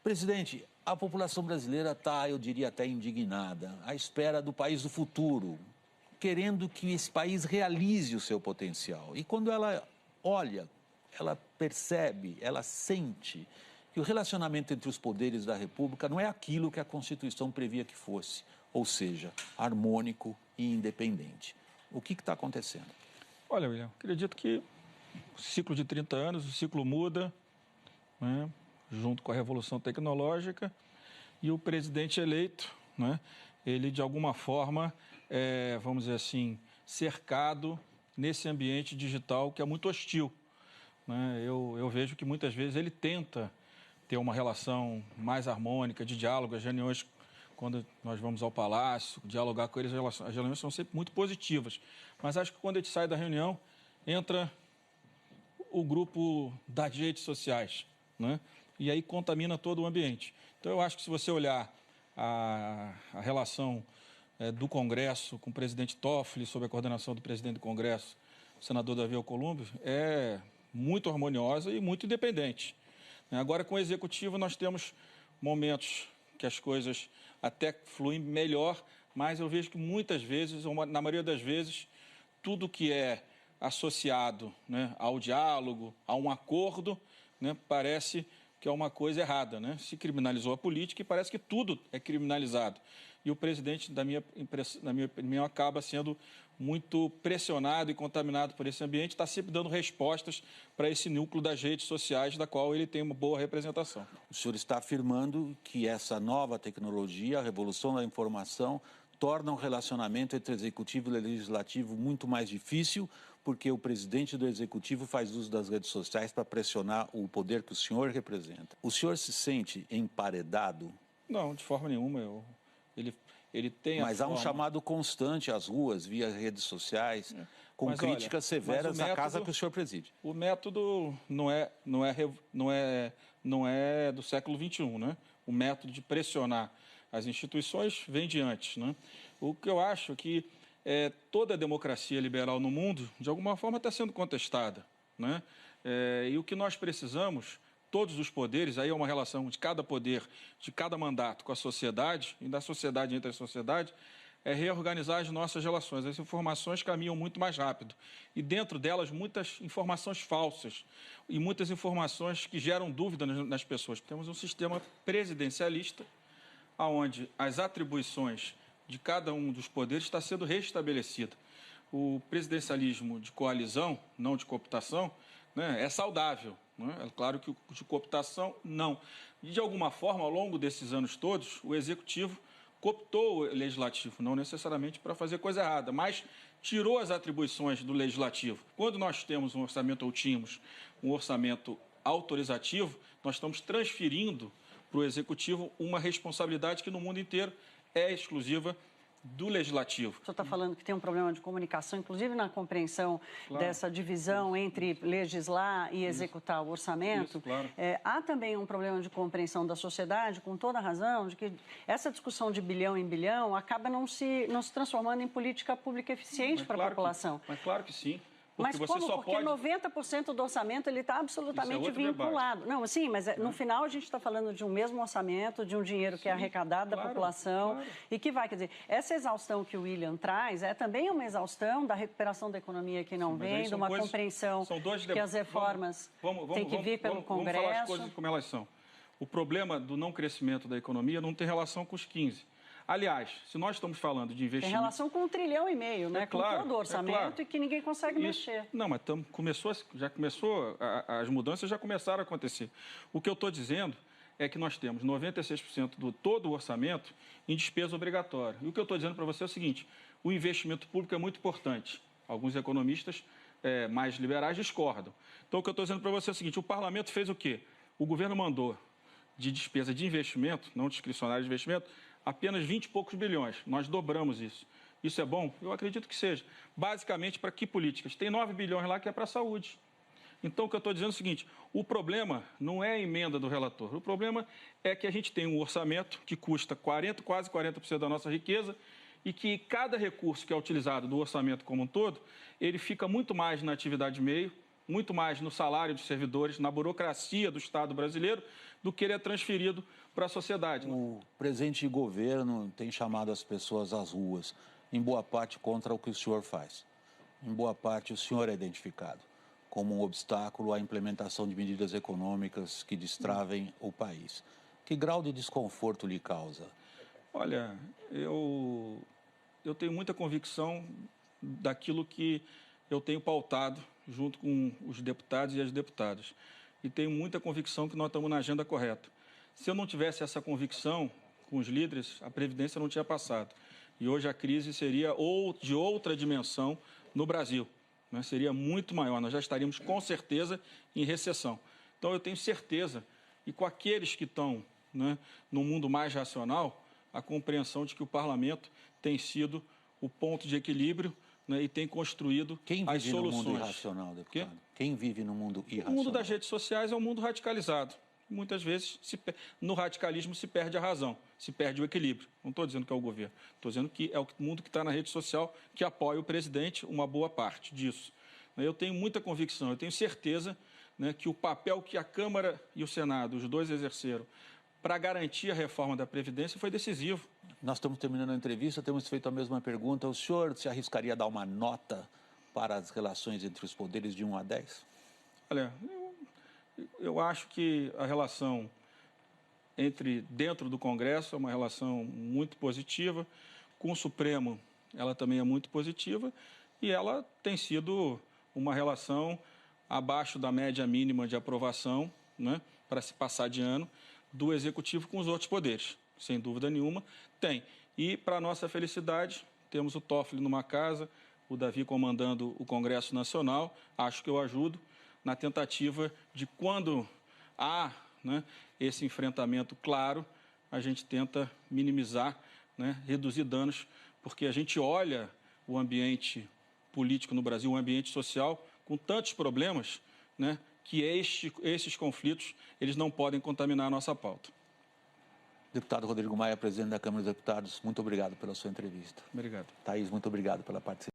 Presidente, a população brasileira está, eu diria até indignada, à espera do país do futuro, querendo que esse país realize o seu potencial. E quando ela olha, ela percebe, ela sente que o relacionamento entre os poderes da República não é aquilo que a Constituição previa que fosse, ou seja, harmônico e independente. O que está acontecendo? Olha, William, acredito que o ciclo de 30 anos, o ciclo muda, né, junto com a Revolução Tecnológica, e o presidente eleito, né, ele de alguma forma, vamos dizer assim, cercado nesse ambiente digital que é muito hostil. Né? Eu vejo que muitas vezes ele tenta ter uma relação mais harmônica, de diálogo, as reuniões, quando nós vamos ao palácio, dialogar com eles, as reuniões são sempre muito positivas. Mas acho que quando a gente sai da reunião, entra o grupo das redes sociais, né? E aí contamina todo o ambiente. Então, eu acho que se você olhar a relação do Congresso com o presidente Toffoli, sob a coordenação do presidente do Congresso, o senador Davi Alcolumbre, é muito harmoniosa e muito independente. Agora, com o Executivo, nós temos momentos que as coisas até fluem melhor, mas eu vejo que muitas vezes, ou na maioria das vezes, tudo que é associado, né, ao diálogo, a um acordo, né, parece que é uma coisa errada, né? Se criminalizou a política e parece que tudo é criminalizado. E o presidente, na minha opinião, acaba sendo muito pressionado e contaminado por esse ambiente, está sempre dando respostas para esse núcleo das redes sociais, da qual ele tem uma boa representação. O senhor está afirmando que essa nova tecnologia, a revolução da informação, torna o relacionamento entre executivo e legislativo muito mais difícil, porque o presidente do executivo faz uso das redes sociais para pressionar o poder que o senhor representa. O senhor se sente emparedado? Não, de forma nenhuma. Ele tem Mas há um chamado constante às ruas, via redes sociais, com mas, críticas severas à casa que o senhor preside. O método não é do século XXI, né? O método de pressionar as instituições vem de antes, né? O que eu acho que toda a democracia liberal no mundo, de alguma forma, está sendo contestada, né? E o que nós precisamos, todos os poderes, aí é uma relação de cada poder, de cada mandato com a sociedade, e da sociedade entre a sociedade, é reorganizar as nossas relações. As informações caminham muito mais rápido. E dentro delas, muitas informações falsas e muitas informações que geram dúvida nas pessoas. Temos um sistema presidencialista, onde as atribuições de cada um dos poderes está sendo restabelecida. O presidencialismo de coalizão, não de cooptação, né, é saudável. Né? É claro que o de cooptação, não. E, de alguma forma, ao longo desses anos todos, o Executivo cooptou o Legislativo, não necessariamente para fazer coisa errada, mas tirou as atribuições do Legislativo. Quando nós temos um orçamento, ou tínhamos um orçamento autorizativo, nós estamos transferindo para o Executivo uma responsabilidade que no mundo inteiro é exclusiva do Legislativo. O senhor está falando que tem um problema de comunicação, inclusive na compreensão dessa divisão entre legislar e executar o orçamento. Claro. Há também um problema de compreensão da sociedade, com toda a razão, de que essa discussão de bilhão em bilhão acaba não se transformando em política pública eficiente para a população. Mas claro que sim. Mas como? Porque 90% do orçamento está absolutamente vinculado. Debate. Não, sim, mas no final a gente está falando de um mesmo orçamento, de um dinheiro que é arrecadado da população e que vai. Quer dizer, essa exaustão que o William traz é também uma exaustão da recuperação da economia que não vem, de uma compreensão que as reformas têm que vir pelo Congresso. Vamos falar as coisas como elas são. O problema do não crescimento da economia não tem relação com os 15. Aliás, se nós estamos falando de investimento... Tem relação com 1,5 trilhão, né? Claro, com todo o orçamento e que ninguém consegue mexer. Não, mas as mudanças já começaram a acontecer. O que eu estou dizendo é que nós temos 96% do todo o orçamento em despesa obrigatória. E o que eu estou dizendo para você é o seguinte, o investimento público é muito importante. Alguns economistas mais liberais discordam. Então, o que eu estou dizendo para você é o seguinte, o parlamento fez o quê? O governo mandou de despesa de investimento, não discricionária de investimento, apenas 20 e poucos bilhões. Nós dobramos isso. Isso é bom? Eu acredito que seja. Basicamente, para que políticas? Tem 9 bilhões lá que é para a saúde. Então, o que eu estou dizendo é o seguinte, o problema não é a emenda do relator, o problema é que a gente tem um orçamento que custa quase 40% da nossa riqueza e que cada recurso que é utilizado do orçamento como um todo, ele fica muito mais na atividade meio, muito mais no salário dos servidores, na burocracia do Estado brasileiro, do que ele é transferido para a sociedade. O presidente de governo tem chamado as pessoas às ruas, em boa parte contra o que o senhor faz. Em boa parte, o senhor é identificado como um obstáculo à implementação de medidas econômicas que destravem o país. Que grau de desconforto lhe causa? Olha, eu tenho muita convicção daquilo que eu tenho pautado junto com os deputados e as deputadas. E tenho muita convicção que nós estamos na agenda correta. Se eu não tivesse essa convicção com os líderes, a Previdência não tinha passado. E hoje a crise seria de outra dimensão no Brasil, né? Seria muito maior, nós já estaríamos com certeza em recessão. Então eu tenho certeza, e com aqueles que estão, né, no mundo mais racional, a compreensão de que o parlamento tem sido o ponto de equilíbrio, né, e tem construído as soluções. Quem vive no mundo irracional, deputado? Quem vive no mundo irracional? O mundo das redes sociais é um mundo radicalizado. Muitas vezes, no radicalismo, se perde a razão, se perde o equilíbrio. Não estou dizendo que é o governo, estou dizendo que é o mundo que está na rede social que apoia o presidente, uma boa parte disso. Eu tenho muita convicção, eu tenho certeza, né, que o papel que a Câmara e o Senado, os dois exerceram, para garantir a reforma da Previdência foi decisivo. Nós estamos terminando a entrevista, temos feito a mesma pergunta. O senhor se arriscaria a dar uma nota para as relações entre os poderes de 1 a 10? Olha, eu acho que a relação dentro do Congresso é uma relação muito positiva. Com o Supremo, ela também é muito positiva e ela tem sido uma relação abaixo da média mínima de aprovação, né, para se passar de ano, do Executivo com os outros poderes. Sem dúvida nenhuma, tem. E, para nossa felicidade, temos o Toffoli numa casa, o Davi comandando o Congresso Nacional. Acho que eu ajudo na tentativa de, quando há, né, esse enfrentamento claro, a gente tenta minimizar, né, reduzir danos, porque a gente olha o ambiente político no Brasil, o ambiente social, com tantos problemas, né, que esses conflitos eles não podem contaminar a nossa pauta. Deputado Rodrigo Maia, presidente da Câmara dos Deputados, muito obrigado pela sua entrevista. Obrigado. Thaís, muito obrigado pela participação.